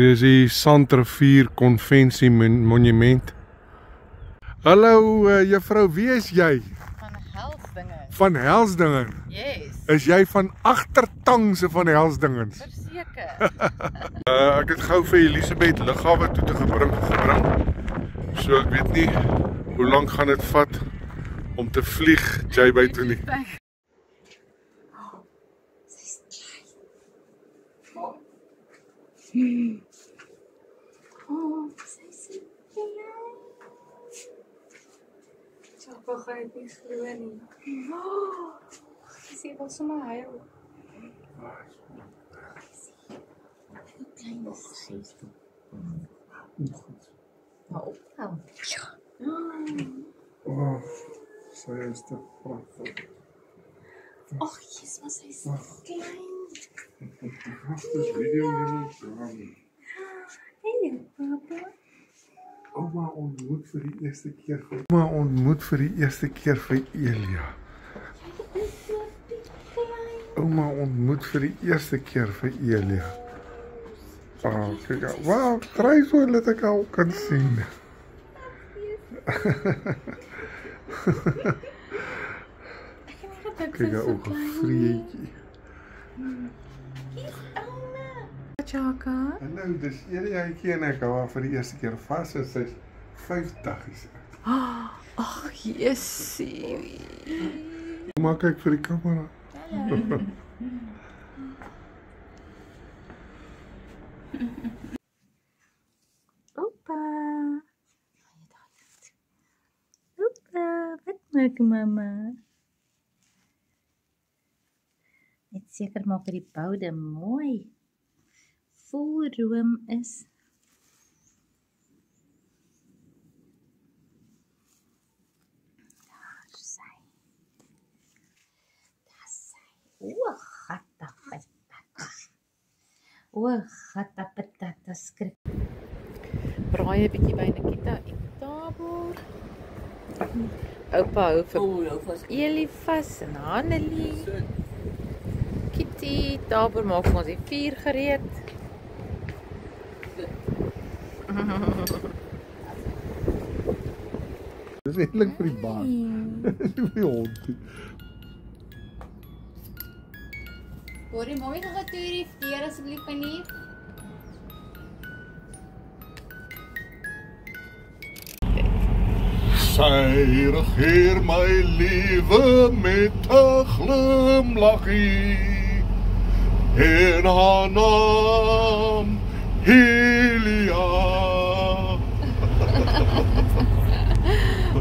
Dit is die Sandrivier Konvensie Monument. Hallo juffrou, wie is jy? Van Helsdingen. Van Helsdingen? Yes. Is jy van agtertangse van Helsdingens? Verseker. Ek het gou vir Elisabeth lughawe toe te gebring. So ek weet nie hoe lank gaan dit vat om te vlieg J-Bay toe nie. Chapa gaan het nie glo nie. Sy wil sommer huil. Klein gees toe. Maar opgaan. Sy is te prachtig. Ag, Jesus, maar sy is klein. Dis video neem. Hallo, papa. Ouma ontmoet vir die eerste keer vir Elia. Ouma ontmoet vir die eerste keer vir Elia. Kyk, wauw, draai so dat ek al kan sien. Kyk, ook 'n vreetjie. Chaka. Nou, dis Eliaatjie en ek hou haar vir die eerste keer vas en sy's 5 daggies oud. Ag, Jessie. Ouma kyk vir die kamera. Opa. Opa, wat maak mama? Net seker maak dat die boude mooi vol room is. Daar sy. O, gattapatata. O, gattapatata skrik. Braai 'n bietjie by Nikita en Tabor. Oupa hou vir Elie vas en Hanelie. Kitty, Tabor maak vir ons die vuur gereed. Dis eintlik vir die baas. Dis vir die hond. Horie, mommy gaan gou toe hierdie deur asseblief my lief. Sy regeer my lewe met 'n glimlaggie en haar naam Elia.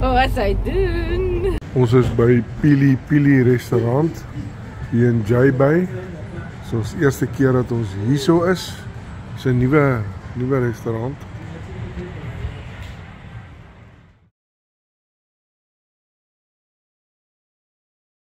Wat sy doen? Ons is by Pili restaurant hier in J-Bay. So ons eerste keer dat ons hierso is. Dis 'n nuwe restaurant.